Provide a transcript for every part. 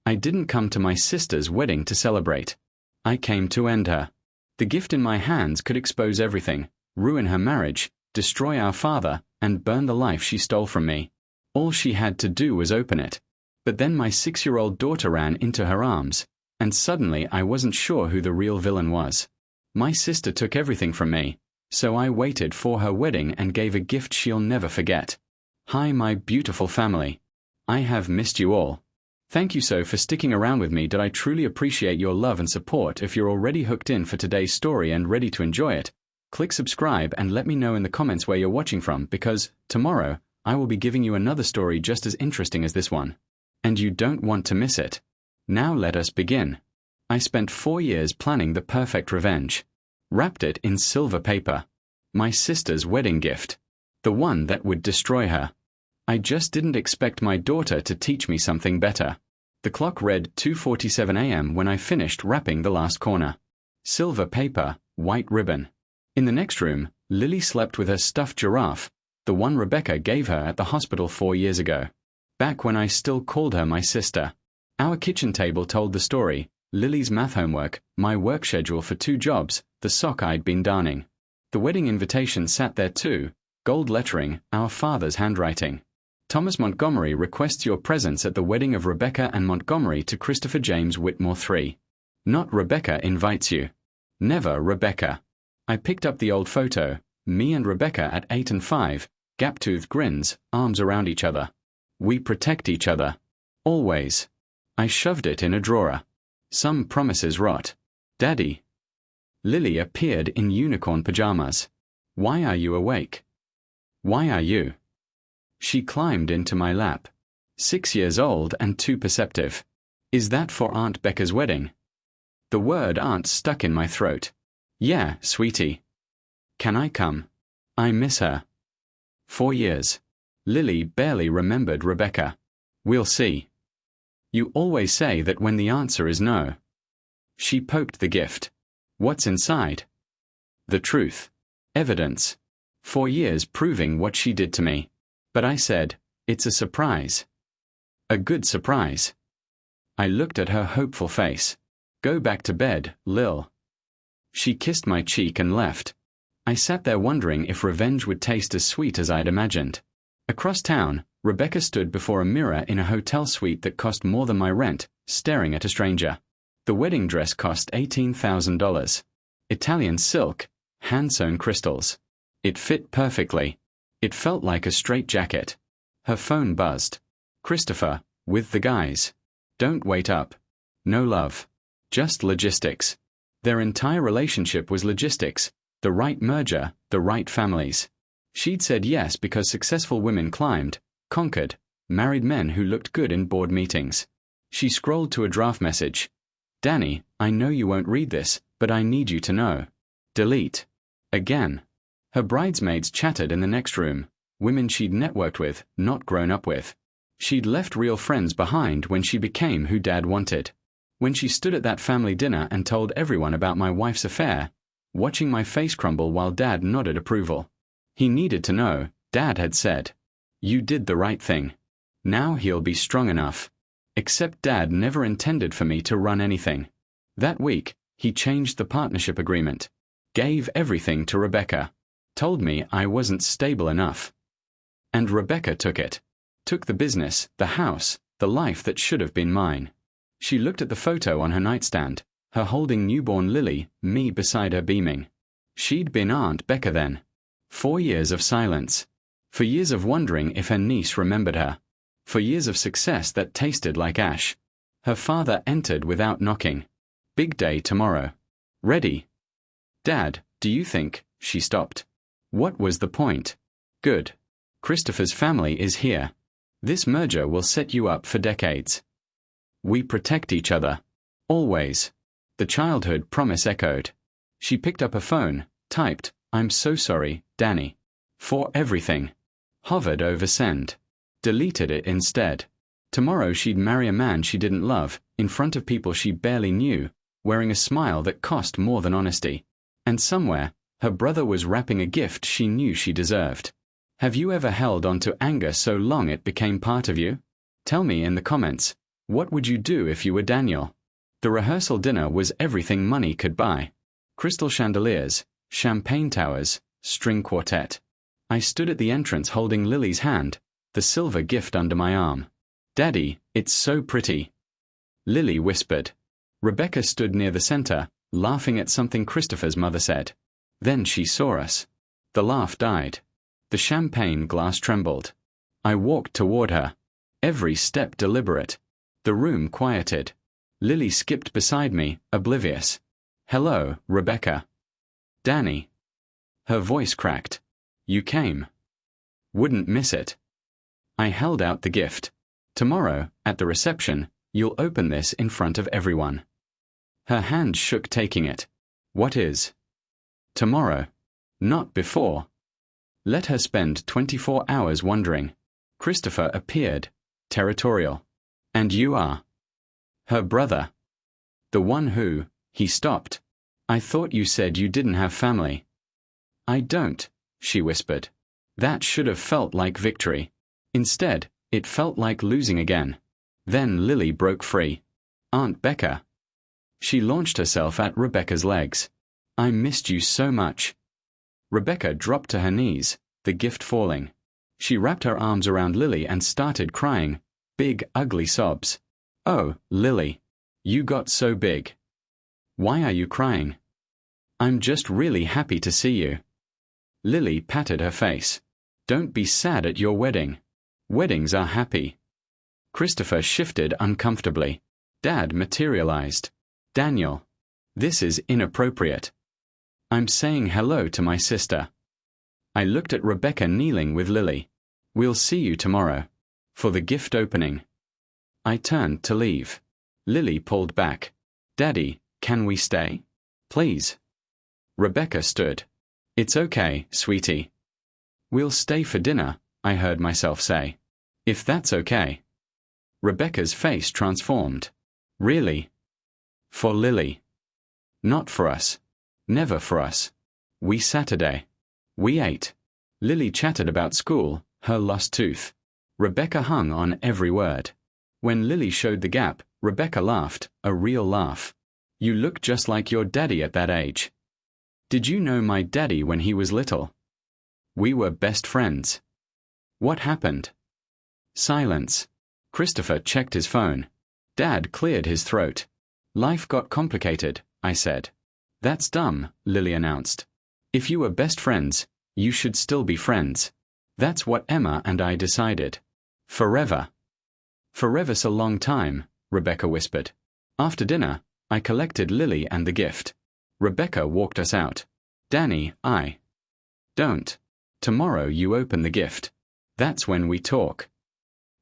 I didn't come to my sister's wedding to celebrate. I came to end her. The gift in my hands could expose everything, ruin her marriage, destroy our father, and burn the life she stole from me. All she had to do was open it. But then my 6-year-old daughter ran into her arms, and suddenly I wasn't sure who the real villain was. My sister took everything from me, so I waited for her wedding and gave a gift she'll never forget. Hi, my beautiful family. I have missed you all. Thank you so for sticking around with me. Did I truly appreciate your love and support. If you're already hooked in for today's story and ready to enjoy it, click subscribe and let me know in the comments where you're watching from, because tomorrow I will be giving you another story just as interesting as this one. And you don't want to miss it. Now let us begin. I spent 4 years planning the perfect revenge. Wrapped it in silver paper. My sister's wedding gift. The one that would destroy her. I just didn't expect my daughter to teach me something better. The clock read 2:47 a.m. when I finished wrapping the last corner. Silver paper, white ribbon. In the next room, Lily slept with her stuffed giraffe, the one Rebecca gave her at the hospital 4 years ago. Back when I still called her my sister. Our kitchen table told the story, Lily's math homework, my work schedule for 2 jobs, the sock I'd been darning. The wedding invitation sat there too, gold lettering, our father's handwriting. Thomas Montgomery requests your presence at the wedding of Rebecca and Montgomery to Christopher James Whitmore III. Not Rebecca invites you. Never Rebecca. I picked up the old photo, me and Rebecca at 8 and 5, gap-toothed grins, arms around each other. We protect each other. Always. I shoved it in a drawer. Some promises rot. Daddy. Lily appeared in unicorn pajamas. Why are you awake? Why are you? She climbed into my lap. 6 years old and too perceptive. Is that for Aunt Becca's wedding? The word aunt stuck in my throat. Yeah, sweetie. Can I come? I miss her. 4 years. Lily barely remembered Rebecca. We'll see. You always say that when the answer is no. She poked the gift. What's inside? The truth. Evidence. 4 years proving what she did to me. But I said, it's a surprise. A good surprise. I looked at her hopeful face. Go back to bed, Lil. She kissed my cheek and left. I sat there wondering if revenge would taste as sweet as I'd imagined. Across town, Rebecca stood before a mirror in a hotel suite that cost more than my rent, staring at a stranger. The wedding dress cost $18,000. Italian silk, hand-sewn crystals. It fit perfectly. It felt like a straitjacket. Her phone buzzed. Christopher, with the guys. Don't wait up. No love. Just logistics. Their entire relationship was logistics. The right merger, the right families. She'd said yes because successful women climbed, conquered, married men who looked good in board meetings. She scrolled to a draft message. Danny, I know you won't read this, but I need you to know. Delete. Again. Her bridesmaids chattered in the next room, women she'd networked with, not grown up with. She'd left real friends behind when she became who Dad wanted. When she stood at that family dinner and told everyone about my wife's affair, watching my face crumble while Dad nodded approval. He needed to know, Dad had said. You did the right thing. Now he'll be strong enough. Except Dad never intended for me to run anything. That week, he changed the partnership agreement. Gave everything to Rebecca. Told me I wasn't stable enough. And Rebecca took it. Took the business, the house, the life that should have been mine. She looked at the photo on her nightstand, her holding newborn Lily, me beside her beaming. She'd been Aunt Becca then. 4 years of silence. For years of wondering if her niece remembered her. For years of success that tasted like ash. Her father entered without knocking. Big day tomorrow. Ready? Dad, do you think? She stopped. What was the point? Good. Christopher's family is here. This merger will set you up for decades. We protect each other. Always. The childhood promise echoed. She picked up her phone, typed, I'm so sorry, Danny. For everything. Hovered over send. Deleted it instead. Tomorrow she'd marry a man she didn't love, in front of people she barely knew, wearing a smile that cost more than honesty. And somewhere, her brother was wrapping a gift she knew she deserved. Have you ever held on to anger so long it became part of you? Tell me in the comments. What would you do if you were Daniel? The rehearsal dinner was everything money could buy. Crystal chandeliers, champagne towers, string quartet. I stood at the entrance holding Lily's hand, the silver gift under my arm. Daddy, it's so pretty. Lily whispered. Rebecca stood near the center, laughing at something Christopher's mother said. Then she saw us. The laugh died. The champagne glass trembled. I walked toward her. Every step deliberate. The room quieted. Lily skipped beside me, oblivious. Hello, Rebecca. Danny. Her voice cracked. You came. Wouldn't miss it. I held out the gift. Tomorrow, at the reception, you'll open this in front of everyone. Her hand shook taking it. What is? Tomorrow. Not before. Let her spend 24 hours wondering. Christopher appeared, territorial. And you are? Her brother. The one who, he stopped. I thought you said you didn't have family. I don't, she whispered. That should have felt like victory. Instead, it felt like losing again. Then Lily broke free. Aunt Becca. She launched herself at Rebecca's legs. I missed you so much. Rebecca dropped to her knees, the gift falling. She wrapped her arms around Lily and started crying, big, ugly sobs. Oh, Lily. You got so big. Why are you crying? I'm just really happy to see you. Lily patted her face. Don't be sad at your wedding. Weddings are happy. Christopher shifted uncomfortably. Dad materialized. Daniel. This is inappropriate. I'm saying hello to my sister. I looked at Rebecca kneeling with Lily. We'll see you tomorrow. For the gift opening. I turned to leave. Lily pulled back. Daddy, can we stay? Please. Rebecca stood. It's okay, sweetie. We'll stay for dinner, I heard myself say. If that's okay. Rebecca's face transformed. Really? For Lily. Not for us. Never for us. We Saturday. We ate. Lily chattered about school, her lost tooth. Rebecca hung on every word. When Lily showed the gap, Rebecca laughed, a real laugh. You look just like your daddy at that age. Did you know my daddy when he was little? We were best friends. What happened? Silence. Christopher checked his phone. Dad cleared his throat. Life got complicated, I said. That's dumb, Lily announced. If you were best friends, you should still be friends. That's what Emma and I decided. Forever. Forever's a long time, Rebecca whispered. After dinner, I collected Lily and the gift. Rebecca walked us out. Danny, I. Don't. Tomorrow you open the gift. That's when we talk.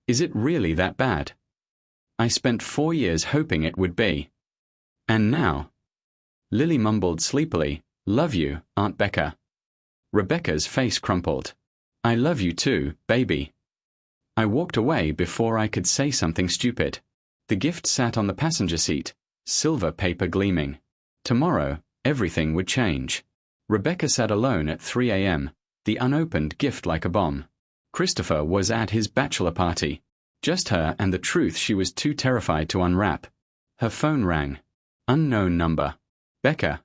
Is it really that bad? I spent 4 years hoping it would be. And now? Lily mumbled sleepily, Love you, Aunt Becca. Rebecca's face crumpled. I love you too, baby. I walked away before I could say something stupid. The gift sat on the passenger seat, silver paper gleaming. Tomorrow, everything would change. Rebecca sat alone at 3 a.m., the unopened gift like a bomb. Christopher was at his bachelor party. Just her and the truth she was too terrified to unwrap. Her phone rang. Unknown number. Becca.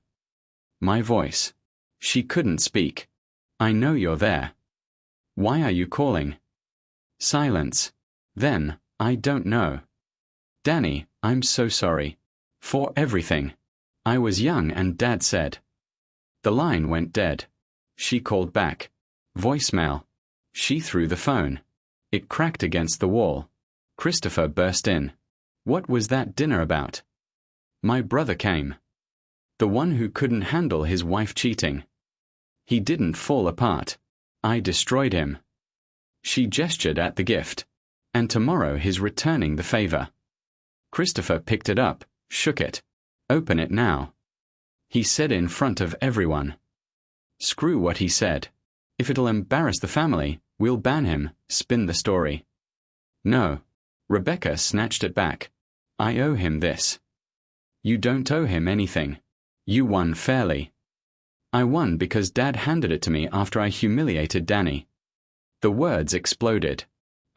My voice. She couldn't speak. I know you're there. Why are you calling? Silence. Then, I don't know. Danny, I'm so sorry. For everything. I was young and Dad said. The line went dead. She called back. Voicemail. She threw the phone. It cracked against the wall. Christopher burst in. What was that dinner about? My brother came. The one who couldn't handle his wife cheating. He didn't fall apart. I destroyed him. She gestured at the gift. And tomorrow he's returning the favor. Christopher picked it up, shook it. Open it now. He said in front of everyone. Screw what he said. If it'll embarrass the family, we'll ban him, spin the story. No. Rebecca snatched it back. I owe him this. You don't owe him anything. You won fairly. I won because Dad handed it to me after I humiliated Danny. The words exploded.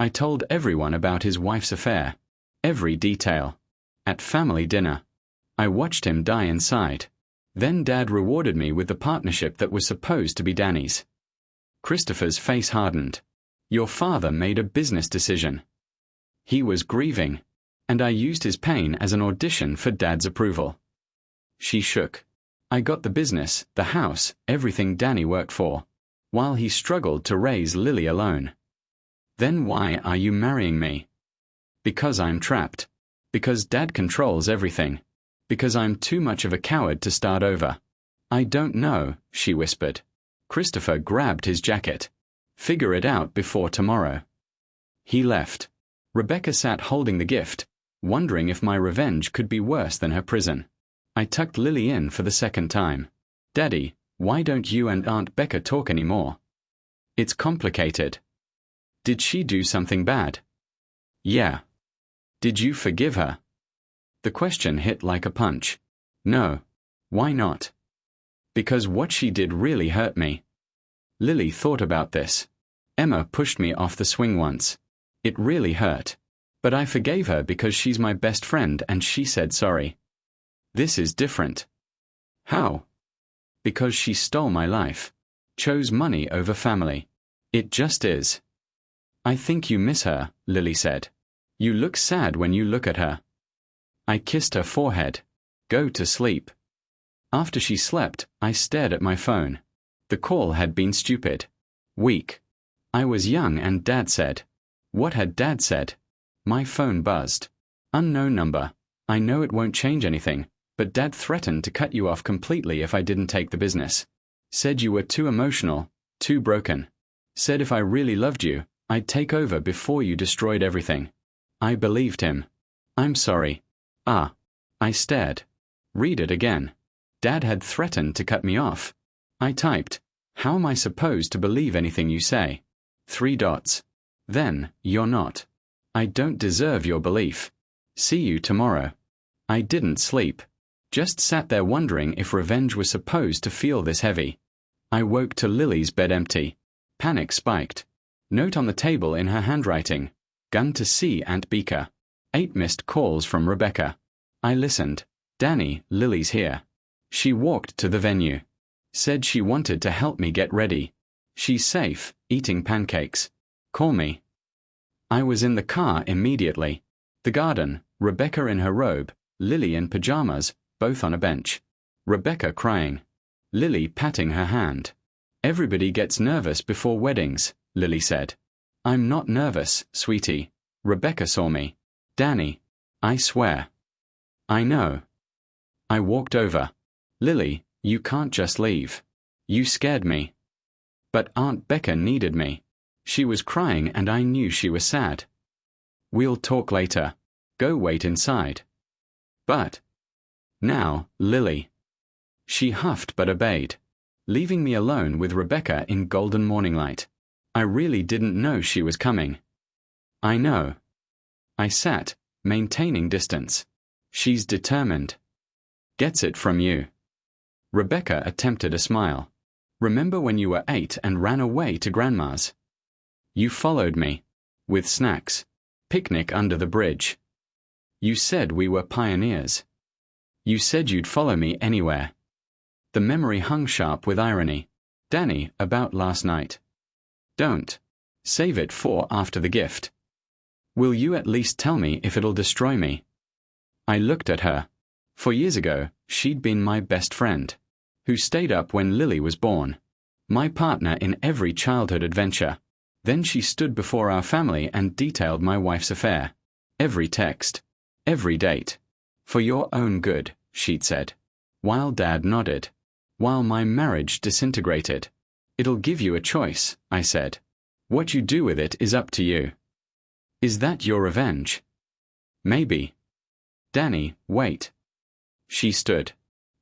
I told everyone about his wife's affair. Every detail. At family dinner. I watched him die inside. Then Dad rewarded me with the partnership that was supposed to be Danny's. Christopher's face hardened. Your father made a business decision. He was grieving, and I used his pain as an audition for Dad's approval. She shook. I got the business, the house, everything Danny worked for, while he struggled to raise Lily alone. Then why are you marrying me? Because I'm trapped. Because Dad controls everything. Because I'm too much of a coward to start over. I don't know, she whispered. Christopher grabbed his jacket. Figure it out before tomorrow. He left. Rebecca sat holding the gift, wondering if my revenge could be worse than her prison. I tucked Lily in for the second time. Daddy, why don't you and Aunt Becca talk anymore? It's complicated. Did she do something bad? Yeah. Did you forgive her? The question hit like a punch. No. Why not? Because what she did really hurt me. Lily thought about this. Emma pushed me off the swing once. It really hurt. But I forgave her because she's my best friend and she said sorry. This is different. How? Because she stole my life. Chose money over family. It just is. I think you miss her, Lily said. You look sad when you look at her. I kissed her forehead. Go to sleep. After she slept, I stared at my phone. The call had been stupid. Weak. I was young and Dad said. What had Dad said? My phone buzzed. Unknown number. I know it won't change anything, but Dad threatened to cut you off completely if I didn't take the business. Said you were too emotional, too broken. Said if I really loved you, I'd take over before you destroyed everything. I believed him. I'm sorry. I stared. Read it again. Dad had threatened to cut me off. I typed, how am I supposed to believe anything you say? 3 dots. Then, you're not. I don't deserve your belief. See you tomorrow. I didn't sleep. Just sat there wondering if revenge was supposed to feel this heavy. I woke to Lily's bed empty. Panic spiked. Note on the table in her handwriting. Gun to see Aunt Becca. 8 missed calls from Rebecca. I listened. Danny, Lily's here. She walked to the venue. Said she wanted to help me get ready. She's safe, eating pancakes. Call me. I was in the car immediately. The garden, Rebecca in her robe, Lily in pajamas, both on a bench. Rebecca crying. Lily patting her hand. Everybody gets nervous before weddings, Lily said. I'm not nervous, sweetie. Rebecca saw me. Danny. I swear. I know. I walked over. Lily, you can't just leave. You scared me. But Aunt Becca needed me. She was crying and I knew she was sad. We'll talk later. Go wait inside. But. Now, Lily. She huffed but obeyed, leaving me alone with Rebecca in golden morning light. I really didn't know she was coming. I know. I sat, maintaining distance. She's determined. Gets it from you. Rebecca attempted a smile. Remember when you were 8 and ran away to Grandma's? You followed me. With snacks. Picnic under the bridge. You said we were pioneers. You said you'd follow me anywhere. The memory hung sharp with irony. Danny, about last night. Don't. Save it for after the gift. Will you at least tell me if it'll destroy me? I looked at her. For years ago, she'd been my best friend, who stayed up when Lily was born. My partner in every childhood adventure. Then she stood before our family and detailed my wife's affair. Every text. Every date. For your own good, she'd said. While Dad nodded. While my marriage disintegrated. It'll give you a choice, I said. What you do with it is up to you. Is that your revenge? Maybe. Danny, wait. She stood.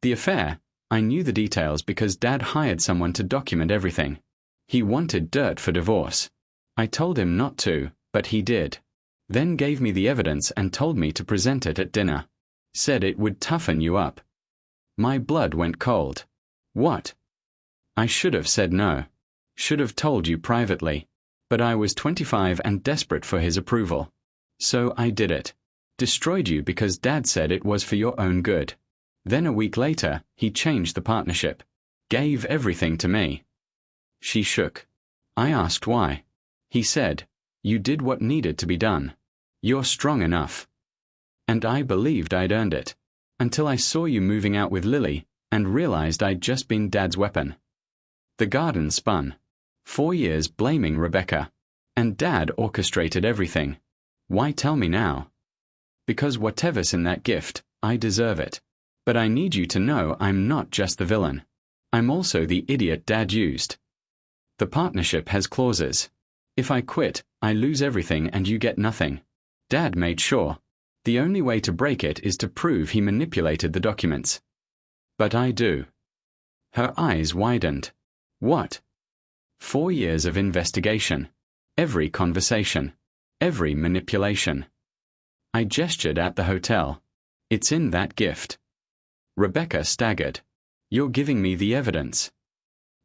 The affair, I knew the details because Dad hired someone to document everything. He wanted dirt for divorce. I told him not to, but he did. Then gave me the evidence and told me to present it at dinner. Said it would toughen you up. My blood went cold. What? I should have said no. Should have told you privately. But I was 25 and desperate for his approval. So I did it. Destroyed you because Dad said it was for your own good. Then a week later, he changed the partnership. Gave everything to me." She shook. I asked why. He said, "You did what needed to be done. You're strong enough." And I believed I'd earned it. Until I saw you moving out with Lily, and realized I'd just been Dad's weapon. The garden spun. 4 years blaming Rebecca. And Dad orchestrated everything. Why tell me now? Because whatever's in that gift, I deserve it. But I need you to know I'm not just the villain. I'm also the idiot Dad used. The partnership has clauses. If I quit, I lose everything and you get nothing. Dad made sure. The only way to break it is to prove he manipulated the documents. But I do. Her eyes widened. What? 4 years of investigation. Every conversation. Every manipulation. I gestured at the hotel. It's in that gift. Rebecca staggered. You're giving me the evidence.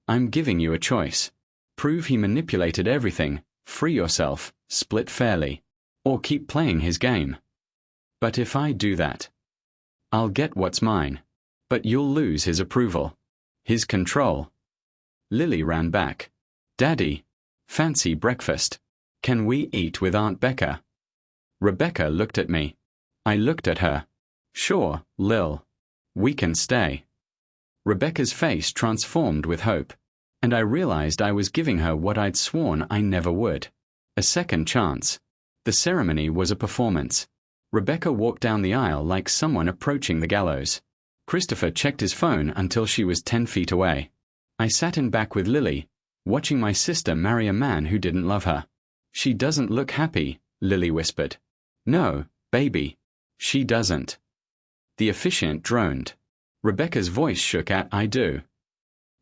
I'm giving you a choice. Prove he manipulated everything, free yourself, split fairly. Or keep playing his game. But if I do that, I'll get what's mine. But you'll lose his approval. His control. Lily ran back. Daddy, fancy breakfast. Can we eat with Aunt Becca? Rebecca looked at me. I looked at her. Sure, Lil. We can stay. Rebecca's face transformed with hope, and I realized I was giving her what I'd sworn I never would. A second chance. The ceremony was a performance. Rebecca walked down the aisle like someone approaching the gallows. Christopher checked his phone until she was 10 feet away. I sat in back with Lily, watching my sister marry a man who didn't love her. She doesn't look happy, Lily whispered. No, baby. She doesn't. The officiant droned. Rebecca's voice shook at I do.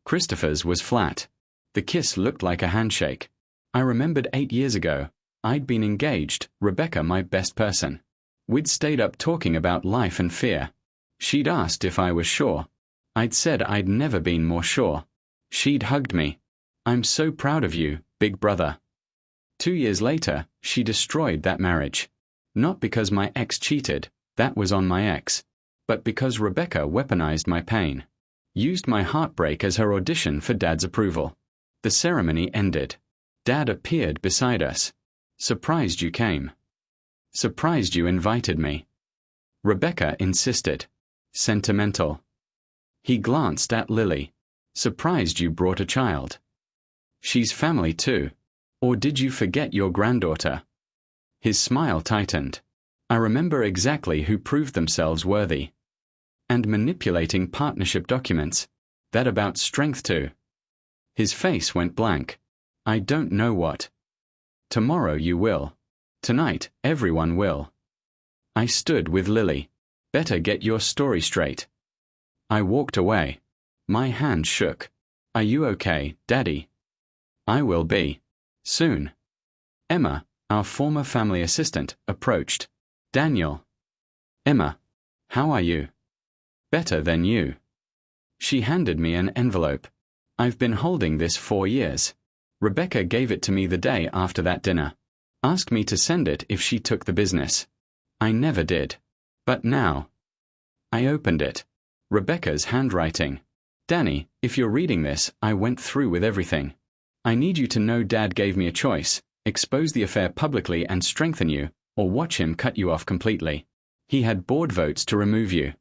Christopher's was flat. The kiss looked like a handshake. I remembered 8 years ago. I'd been engaged, Rebecca my best person. We'd stayed up talking about life and fear. She'd asked if I was sure. I'd said I'd never been more sure. She'd hugged me. I'm so proud of you, big brother. 2 years later, she destroyed that marriage. Not because my ex cheated, that was on my ex. But because Rebecca weaponized my pain. Used my heartbreak as her audition for Dad's approval. The ceremony ended. Dad appeared beside us. Surprised you came. Surprised you invited me. Rebecca insisted. Sentimental. He glanced at Lily. Surprised you brought a child. She's family too. Or did you forget your granddaughter? His smile tightened. I remember exactly who proved themselves worthy. And manipulating partnership documents. That about strength too. His face went blank. I don't know what. Tomorrow you will. Tonight, everyone will. I stood with Lily. Better get your story straight. I walked away. My hand shook. Are you okay, Daddy? I will be. Soon. Emma, our former family assistant, approached. Daniel. Emma. How are you? Better than you. She handed me an envelope. I've been holding this 4 years. Rebecca gave it to me the day after that dinner. Asked me to send it if she took the business. I never did. But now. I opened it. Rebecca's handwriting. Danny, if you're reading this, I went through with everything. I need you to know Dad gave me a choice. Expose the affair publicly and strengthen you, or watch him cut you off completely. He had board votes to remove you.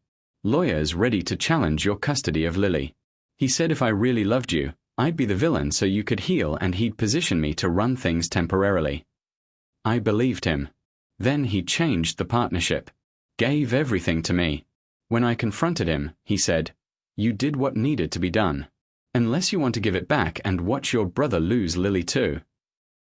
Lawyers ready to challenge your custody of Lily. He said if I really loved you, I'd be the villain so you could heal and he'd position me to run things temporarily. I believed him. Then he changed the partnership. Gave everything to me. When I confronted him, he said, "You did what needed to be done. Unless you want to give it back and watch your brother lose Lily too.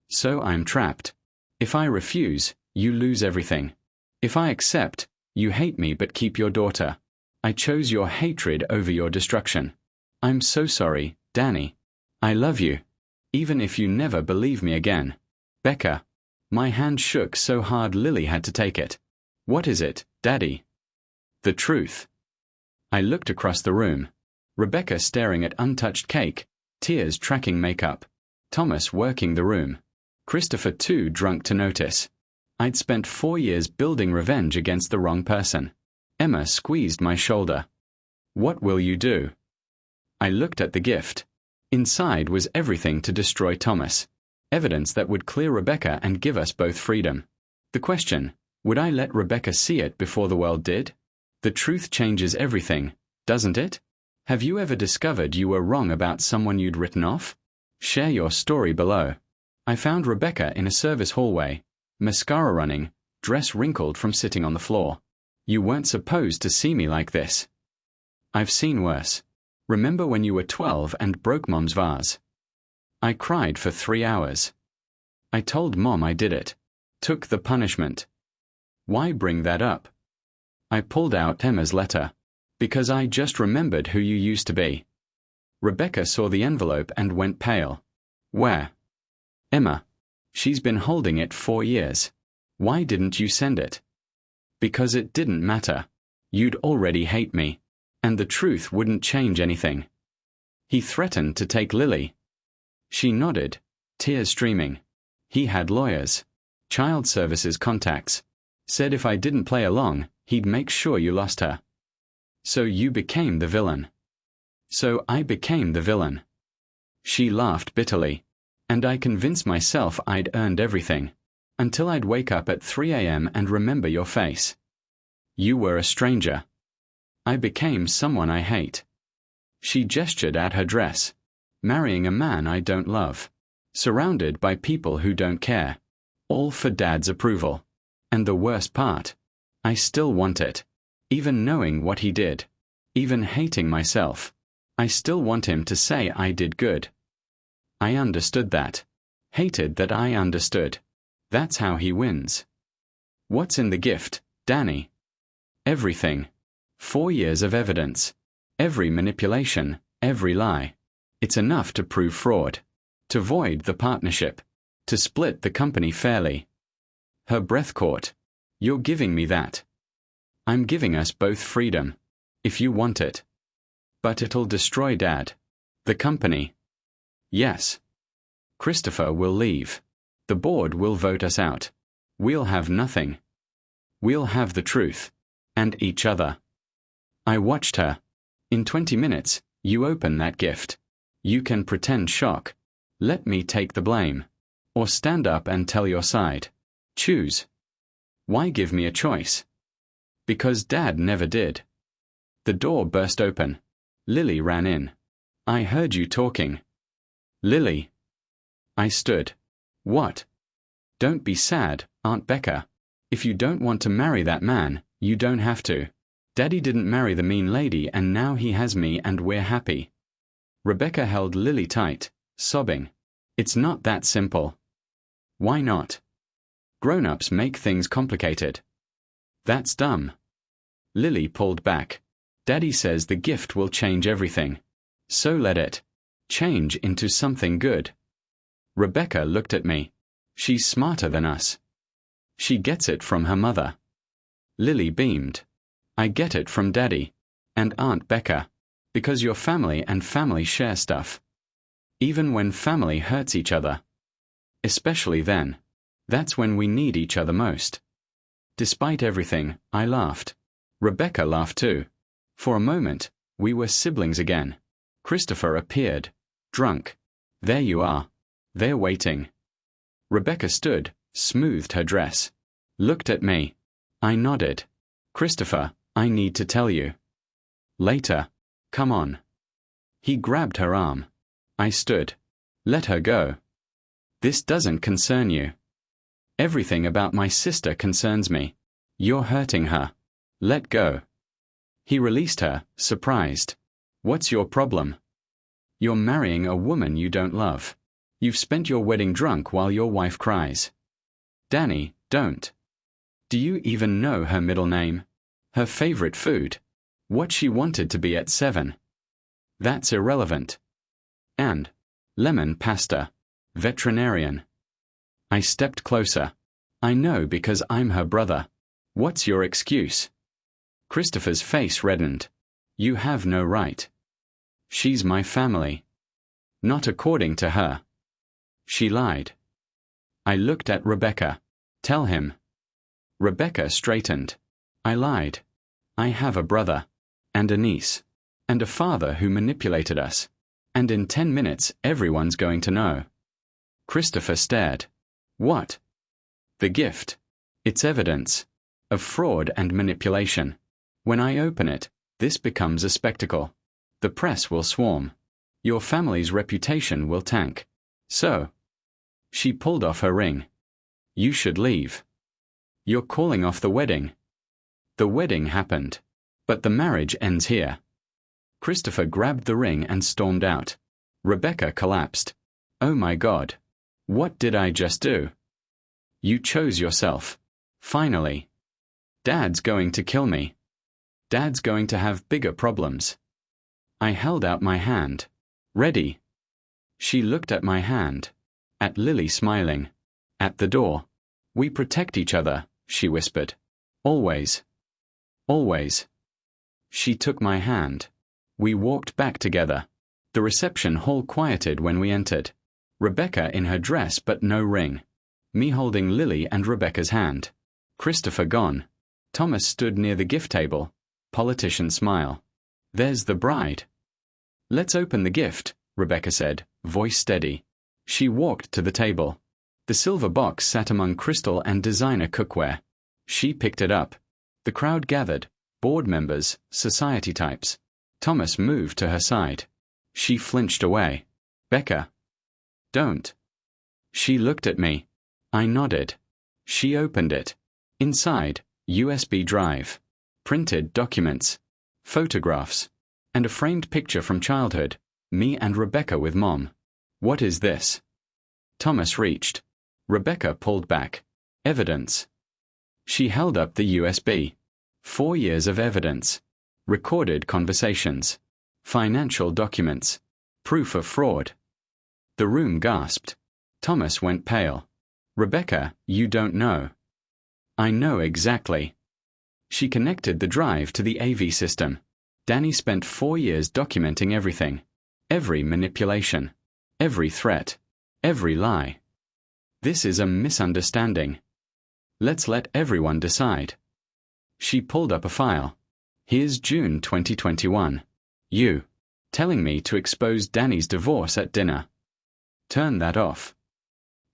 So I'm trapped. If I refuse, you lose everything. If I accept, you hate me but keep your daughter. I chose your hatred over your destruction. I'm so sorry, Danny. I love you. Even if you never believe me again. Becca." My hand shook so hard Lily had to take it. What is it, Daddy? The truth. I looked across the room. Rebecca staring at untouched cake, tears tracking makeup. Thomas working the room. Christopher too drunk to notice. I'd spent 4 years building revenge against the wrong person. Emma squeezed my shoulder. What will you do? I looked at the gift. Inside was everything to destroy Thomas. Evidence that would clear Rebecca and give us both freedom. The question, would I let Rebecca see it before the world did? The truth changes everything, doesn't it? Have you ever discovered you were wrong about someone you'd written off? Share your story below. I found Rebecca in a service hallway, mascara running, dress wrinkled from sitting on the floor. You weren't supposed to see me like this. I've seen worse. Remember when you were 12 and broke Mom's vase? I cried for 3 hours. I told Mom I did it. Took the punishment. Why bring that up? I pulled out Emma's letter. Because I just remembered who you used to be. Rebecca saw the envelope and went pale. Where? Emma. She's been holding it 4 years. Why didn't you send it? Because it didn't matter. You'd already hate me. And the truth wouldn't change anything. He threatened to take Lily. She nodded, tears streaming. He had lawyers. Child services contacts. Said if I didn't play along, he'd make sure you lost her. So you became the villain. So I became the villain. She laughed bitterly. And I convinced myself I'd earned everything. Until I'd wake up at 3 a.m. and remember your face. You were a stranger. I became someone I hate. She gestured at her dress. Marrying a man I don't love. Surrounded by people who don't care. All for Dad's approval. And the worst part, I still want it. Even knowing what he did. Even hating myself. I still want him to say I did good. I understood that. Hated that I understood. That's how he wins. What's in the gift, Danny? Everything. 4 years of evidence. Every manipulation, every lie. It's enough to prove fraud. To void the partnership. To split the company fairly. Her breath caught. You're giving me that. I'm giving us both freedom. If you want it. But it'll destroy Dad. The company. Yes. Christopher will leave. The board will vote us out. We'll have nothing. We'll have the truth. And each other. I watched her. In 20 minutes, you open that gift. You can pretend shock. Let me take the blame. Or stand up and tell your side. Choose. Why give me a choice? Because Dad never did. The door burst open. Lily ran in. I heard you talking. Lily. I stood. What? Don't be sad, Aunt Becca. If you don't want to marry that man, you don't have to. Daddy didn't marry the mean lady and now he has me and we're happy. Rebecca held Lily tight, sobbing. It's not that simple. Why not? Grown-ups make things complicated. That's dumb. Lily pulled back. Daddy says the gift will change everything. So let it. Change into something good. Rebecca looked at me. She's smarter than us. She gets it from her mother. Lily beamed. I get it from Daddy. And Aunt Becca. Because your family and family share stuff. Even when family hurts each other. Especially then. That's when we need each other most. Despite everything, I laughed. Rebecca laughed too. For a moment, we were siblings again. Christopher appeared. Drunk. There you are. They're waiting. Rebecca stood, smoothed her dress. Looked at me. I nodded. Christopher, I need to tell you. Later. Come on. He grabbed her arm. I stood. Let her go. This doesn't concern you. Everything about my sister concerns me. You're hurting her. Let go. He released her, surprised. What's your problem? You're marrying a woman you don't love. You've spent your wedding drunk while your wife cries. Danny, don't. Do you even know her middle name? Her favorite food? What she wanted to be at 7? That's irrelevant. And lemon pasta. Veterinarian. I stepped closer. I know because I'm her brother. What's your excuse? Christopher's face reddened. You have no right. She's my family. Not according to her. She lied. I looked at Rebecca. Tell him. Rebecca straightened. I lied. I have a brother. And a niece. And a father who manipulated us. And in 10 minutes everyone's going to know. Christopher stared. What? The gift. It's evidence. Of fraud and manipulation. When I open it, this becomes a spectacle. The press will swarm. Your family's reputation will tank. So. She pulled off her ring. You should leave. You're calling off the wedding. The wedding happened. But the marriage ends here. Christopher grabbed the ring and stormed out. Rebecca collapsed. Oh my God. What did I just do? You chose yourself. Finally. Dad's going to kill me. Dad's going to have bigger problems. I held out my hand. Ready. She looked at my hand. At Lily smiling. At the door. We protect each other, she whispered. Always. Always. She took my hand. We walked back together. The reception hall quieted when we entered. Rebecca in her dress but no ring. Me holding Lily and Rebecca's hand. Christopher gone. Thomas stood near the gift table. Politician smile. There's the bride. Let's open the gift, Rebecca said, voice steady. She walked to the table. The silver box sat among crystal and designer cookware. She picked it up. The crowd gathered. Board members, society types. Thomas moved to her side. She flinched away. Becca. Don't. She looked at me. I nodded. She opened it. Inside, USB drive. Printed documents. Photographs. And a framed picture from childhood. Me and Rebecca with Mom. What is this? Thomas reached. Rebecca pulled back. Evidence. She held up the USB. 4 years of evidence. Recorded conversations. Financial documents. Proof of fraud. The room gasped. Thomas went pale. Rebecca, you don't know. I know exactly. She connected the drive to the AV system. Danny spent 4 years documenting everything. Every manipulation. Every threat. Every lie. This is a misunderstanding. Let's let everyone decide. She pulled up a file. Here's June 2021. You. Telling me to expose Danny's divorce at dinner. Turn that off.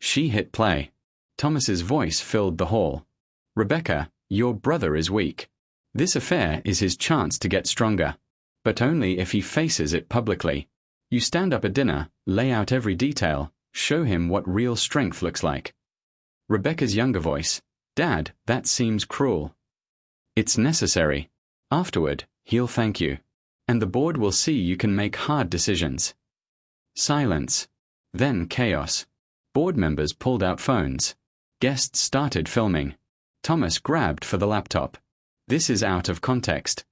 She hit play. Thomas's voice filled the hall. Rebecca, your brother is weak. This affair is his chance to get stronger. But only if he faces it publicly. You stand up at dinner, lay out every detail, show him what real strength looks like. Rebecca's younger voice. Dad, that seems cruel. It's necessary. Afterward, he'll thank you. And the board will see you can make hard decisions. Silence. Then chaos. Board members pulled out phones. Guests started filming. Thomas grabbed for the laptop. This is out of context.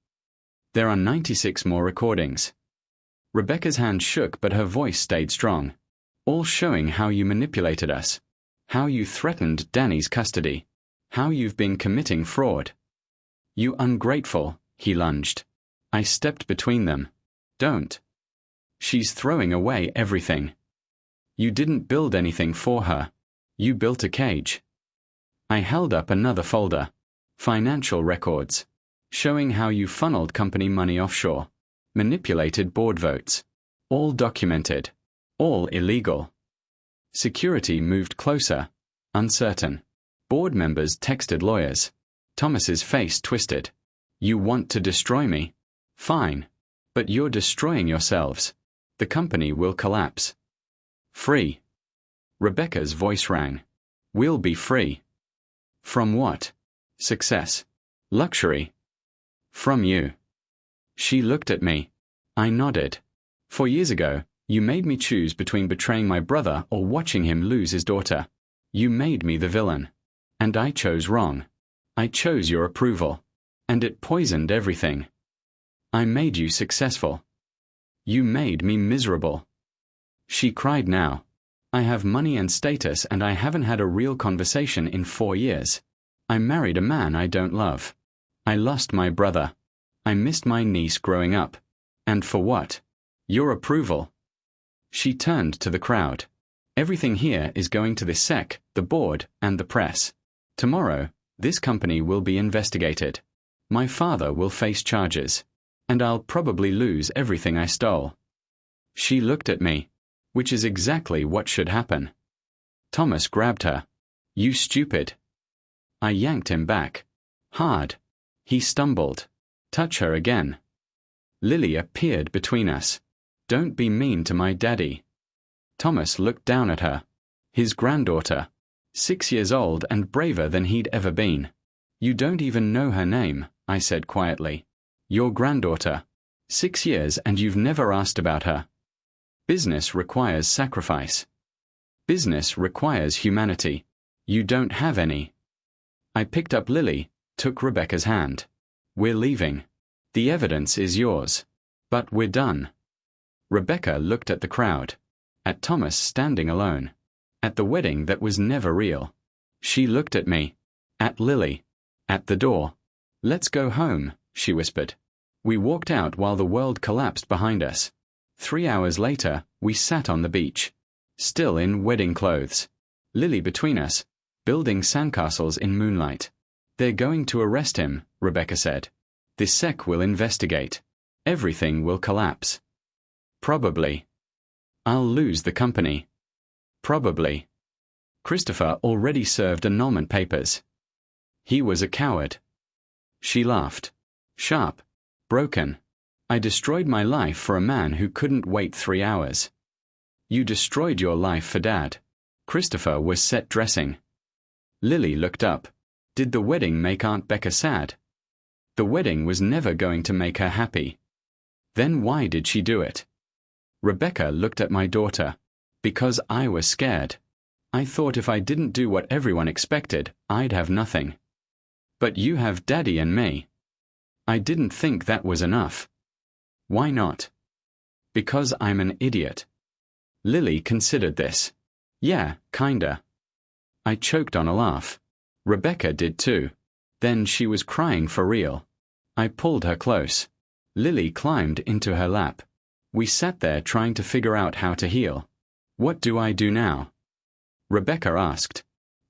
There are 96 more recordings. Rebecca's hand shook but her voice stayed strong. All showing how you manipulated us. How you threatened Danny's custody. How you've been committing fraud. You ungrateful, he lunged. I stepped between them. Don't. She's throwing away everything. You didn't build anything for her. You built a cage. I held up another folder. Financial records. Showing how you funneled company money offshore. Manipulated board votes. All documented. All illegal. Security moved closer. Uncertain. Board members texted lawyers. Thomas's face twisted. You want to destroy me? Fine. But you're destroying yourselves. The company will collapse. Free. Rebecca's voice rang. We'll be free. From what? Success. Luxury. From you. She looked at me. I nodded. 4 years ago, you made me choose between betraying my brother or watching him lose his daughter. You made me the villain. And I chose wrong. I chose your approval. And it poisoned everything. I made you successful. You made me miserable. She cried now. I have money and status and I haven't had a real conversation in 4 years. I married a man I don't love. I lost my brother. I missed my niece growing up. And for what? Your approval. She turned to the crowd. Everything here is going to the SEC, the board, and the press. Tomorrow, This company will be investigated. My father will face charges. And I'll probably lose everything I stole. She looked at me, which is exactly what should happen. Thomas grabbed her. You stupid. I yanked him back. Hard. He stumbled. Touch her again. Lily appeared between us. Don't be mean to my daddy. Thomas looked down at her. His granddaughter. 6 years old and braver than he'd ever been. You don't even know her name, I said quietly. Your granddaughter. 6 years and you've never asked about her. Business requires sacrifice. Business requires humanity. You don't have any. I picked up Lily, took Rebecca's hand. We're leaving. The evidence is yours. But we're done. Rebecca looked at the crowd. At Thomas standing alone. At the wedding that was never real. She looked at me. At Lily. At the door. Let's go home, she whispered. We walked out while the world collapsed behind us. 3 hours later, we sat on the beach. Still in wedding clothes. Lily between us, building sandcastles in moonlight. They're going to arrest him, Rebecca said. The SEC will investigate. Everything will collapse. Probably. I'll lose the company. Probably. Christopher already served annulment papers. He was a coward. She laughed. Sharp. Broken. I destroyed my life for a man who couldn't wait 3 hours. You destroyed your life for Dad. Christopher was set dressing. Lily looked up. Did the wedding make Aunt Becca sad? The wedding was never going to make her happy. Then why did she do it? Rebecca looked at my daughter. Because I was scared. I thought if I didn't do what everyone expected, I'd have nothing. But you have Daddy and me. I didn't think that was enough. Why not? Because I'm an idiot. Lily considered this. Yeah, kinda. I choked on a laugh. Rebecca did too. Then she was crying for real. I pulled her close. Lily climbed into her lap. We sat there trying to figure out how to heal. What do I do now? Rebecca asked.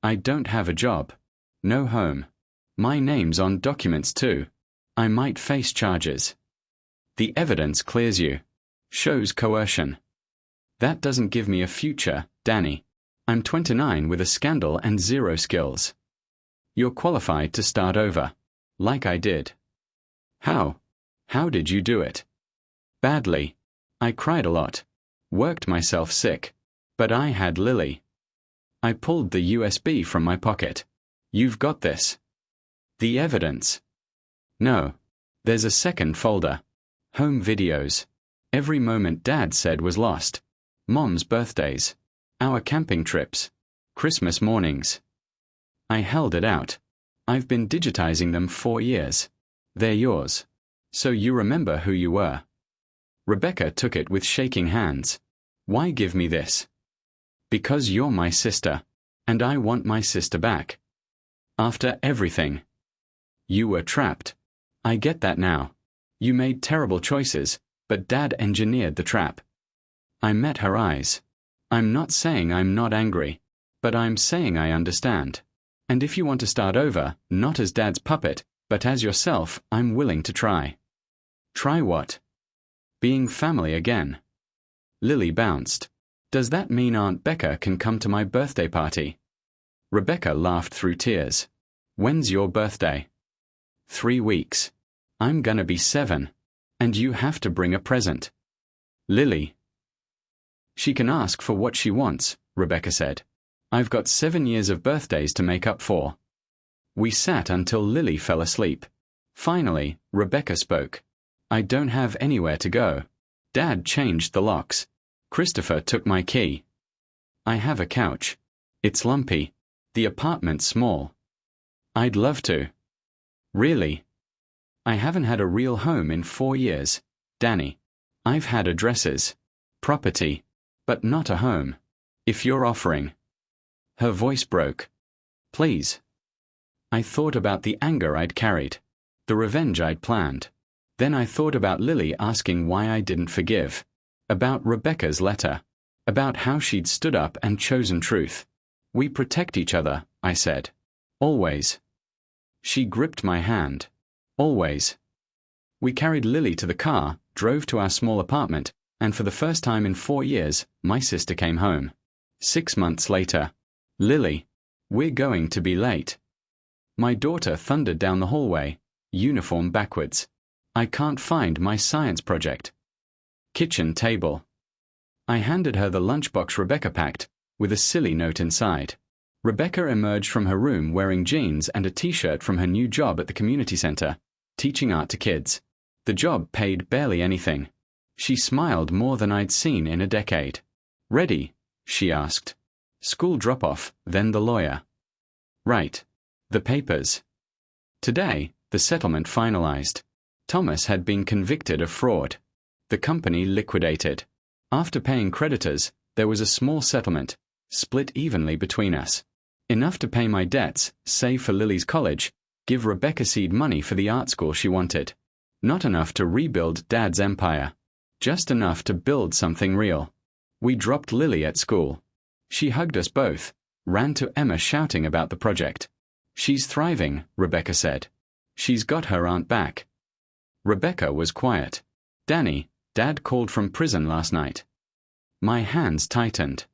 I don't have a job. No home. My name's on documents too. I might face charges. The evidence clears you. Shows coercion. That doesn't give me a future, Danny. I'm 29 with a scandal and 0 skills. You're qualified to start over. Like I did. How? How did you do it? Badly. I cried a lot. Worked myself sick. But I had Lily. I pulled the USB from my pocket. You've got this. The evidence. No. There's a second folder. Home videos. Every moment Dad said was lost. Mom's birthdays. Our camping trips. Christmas mornings. I held it out. I've been digitizing them 4 years. They're yours. So you remember who you were. Rebecca took it with shaking hands. Why give me this? Because you're my sister. And I want my sister back. After everything. You were trapped. I get that now. You made terrible choices, but Dad engineered the trap. I met her eyes. I'm not saying I'm not angry, but I'm saying I understand. And if you want to start over, not as Dad's puppet, but as yourself, I'm willing to try. Try what? Being family again. Lily bounced. Does that mean Aunt Becca can come to my birthday party? Rebecca laughed through tears. When's your birthday? 3 weeks. I'm gonna be 7. And you have to bring a present. Lily. She can ask for what she wants, Rebecca said. I've got 7 years of birthdays to make up for. We sat until Lily fell asleep. Finally, Rebecca spoke. I don't have anywhere to go. Dad changed the locks. Christopher took my key. I have a couch. It's lumpy. The apartment's small. I'd love to. Really? I haven't had a real home in 4 years, Danny. I've had addresses. Property. But not a home. If you're offering. Her voice broke. Please. I thought about the anger I'd carried. The revenge I'd planned. Then I thought about Lily asking why I didn't forgive. About Rebecca's letter. About how she'd stood up and chosen truth. We protect each other, I said. Always. She gripped my hand. Always. We carried Lily to the car, drove to our small apartment, and for the first time in 4 years, my sister came home. 6 months later. Lily, we're going to be late. My daughter thundered down the hallway, uniform backwards. I can't find my science project. Kitchen table. I handed her the lunchbox Rebecca packed, with a silly note inside. Rebecca emerged from her room wearing jeans and a t-shirt from her new job at the community center, teaching art to kids. The job paid barely anything. She smiled more than I'd seen in a decade. Ready? She asked. School drop-off, then the lawyer. Right. The papers. Today, the settlement finalized. Thomas had been convicted of fraud. The company liquidated. After paying creditors, there was a small settlement, split evenly between us. Enough to pay my debts, save for Lily's college, give Rebecca seed money for the art school she wanted. Not enough to rebuild Dad's empire. Just enough to build something real. We dropped Lily at school. She hugged us both, ran to Emma shouting about the project. She's thriving, Rebecca said. She's got her aunt back. Rebecca was quiet. Danny, Dad called from prison last night. My hands tightened.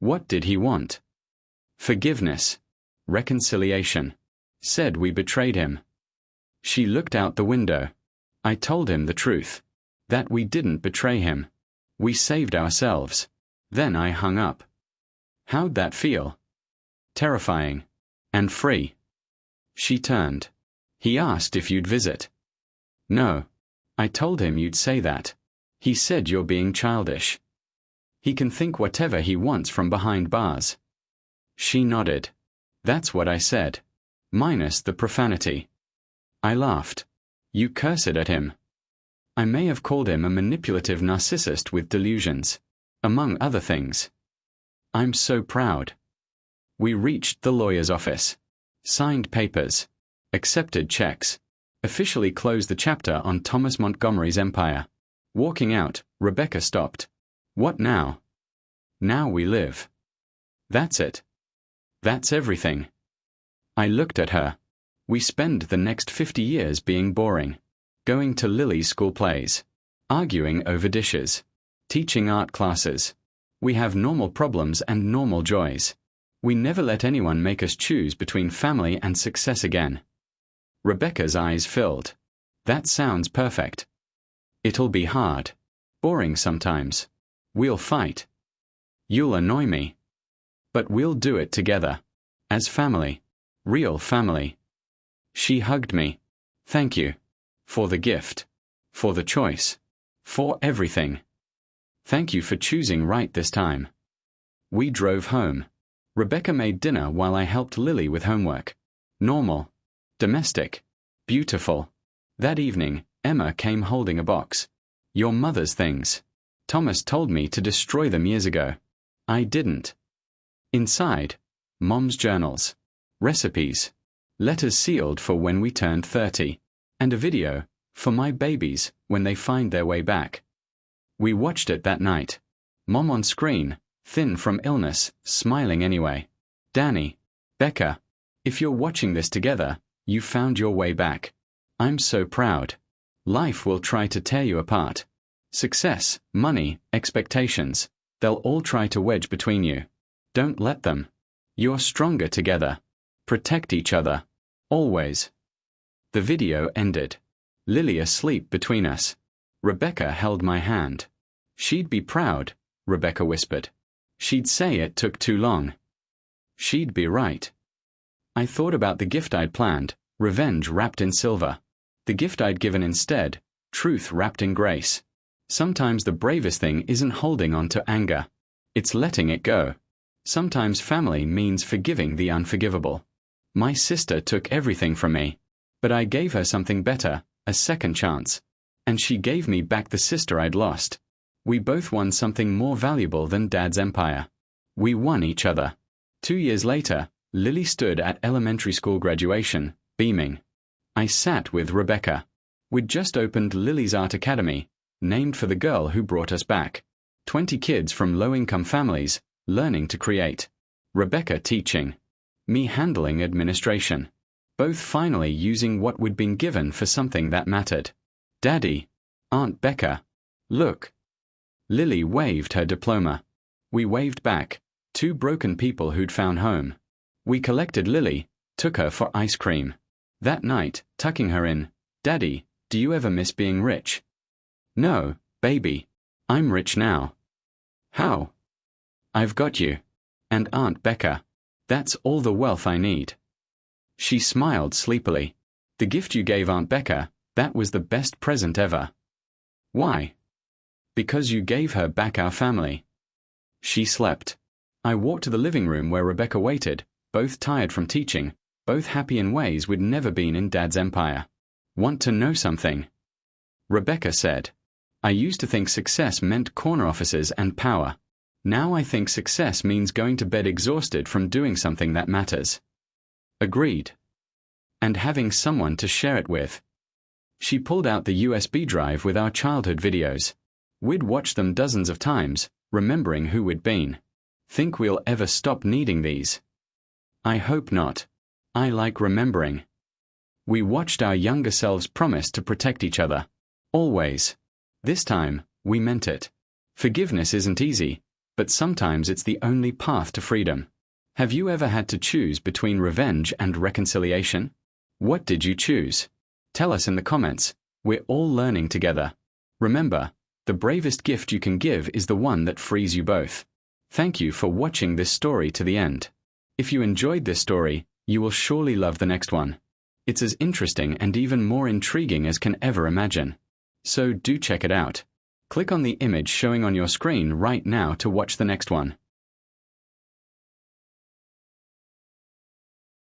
What did he want? Forgiveness. Reconciliation. Said we betrayed him. She looked out the window. I told him the truth. That we didn't betray him. We saved ourselves. Then I hung up. How'd that feel? Terrifying. And free. She turned. He asked if you'd visit. No. I told him you'd say that. He said you're being childish. He can think whatever he wants from behind bars. She nodded. That's what I said. Minus the profanity. I laughed. You cursed at him. I may have called him a manipulative narcissist with delusions. Among other things. I'm so proud. We reached the lawyer's office. Signed papers. Accepted checks. Officially closed the chapter on Thomas Montgomery's empire. Walking out, Rebecca stopped. What now? Now we live. That's it. That's everything. I looked at her. We spend the next 50 years being boring. Going to Lily's school plays. Arguing over dishes. Teaching art classes. We have normal problems and normal joys. We never let anyone make us choose between family and success again. Rebecca's eyes filled. That sounds perfect. It'll be hard. Boring sometimes. We'll fight. You'll annoy me. But we'll do it together. As family. Real family. She hugged me. Thank you. For the gift. For the choice. For everything. Thank you for choosing right this time. We drove home. Rebecca made dinner while I helped Lily with homework. Normal. Domestic. Beautiful. That evening, Emma came holding a box. Your mother's things. Thomas told me to destroy them years ago. I didn't. Inside, Mom's journals. Recipes. Letters sealed for when we turned 30. And a video, for my babies, when they find their way back. We watched it that night. Mom on screen, thin from illness, smiling anyway. Danny, Becca, if you're watching this together, you found your way back. I'm so proud. Life will try to tear you apart. Success, money, expectations, they'll all try to wedge between you. Don't let them. You're stronger together. Protect each other. Always. The video ended. Lily asleep between us. Rebecca held my hand. She'd be proud, Rebecca whispered. She'd say it took too long. She'd be right. I thought about the gift I'd planned, revenge wrapped in silver. The gift I'd given instead, truth wrapped in grace. Sometimes the bravest thing isn't holding on to anger. It's letting it go. Sometimes family means forgiving the unforgivable. My sister took everything from me. But I gave her something better, a second chance. And she gave me back the sister I'd lost. We both won something more valuable than Dad's empire. We won each other. 2 years later, Lily stood at elementary school graduation, beaming. I sat with Rebecca. We'd just opened Lily's Art Academy, named for the girl who brought us back. 20 kids from low-income families, learning to create. Rebecca teaching. Me handling administration. both finally using what we'd been given for something that mattered. Daddy, Aunt Becca, look. Lily waved her diploma. We waved back, two broken people who'd found home. We collected Lily, took her for ice cream. That night, tucking her in, Daddy, do you ever miss being rich? No, baby. I'm rich now. How? I've got you. And Aunt Becca. That's all the wealth I need. She smiled sleepily. The gift you gave Aunt Becca, that was the best present ever. Why? Because you gave her back our family. She slept. I walked to the living room where Rebecca waited, both tired from teaching, both happy in ways we'd never been in Dad's empire. Want to know something? Rebecca said. I used to think success meant corner offices and power. Now I think success means going to bed exhausted from doing something that matters. Agreed. And having someone to share it with. She pulled out the USB drive with our childhood videos. We'd watched them dozens of times, remembering who we'd been. Think we'll ever stop needing these? I hope not. I like remembering. We watched our younger selves promise to protect each other. Always. This time, we meant it. Forgiveness isn't easy, but sometimes it's the only path to freedom. Have you ever had to choose between revenge and reconciliation? What did you choose? Tell us in the comments. We're all learning together. Remember, the bravest gift you can give is the one that frees you both. Thank you for watching this story to the end. If you enjoyed this story, you will surely love the next one. It's as interesting and even more intriguing as can ever imagine. So do check it out. Click on the image showing on your screen right now to watch the next one.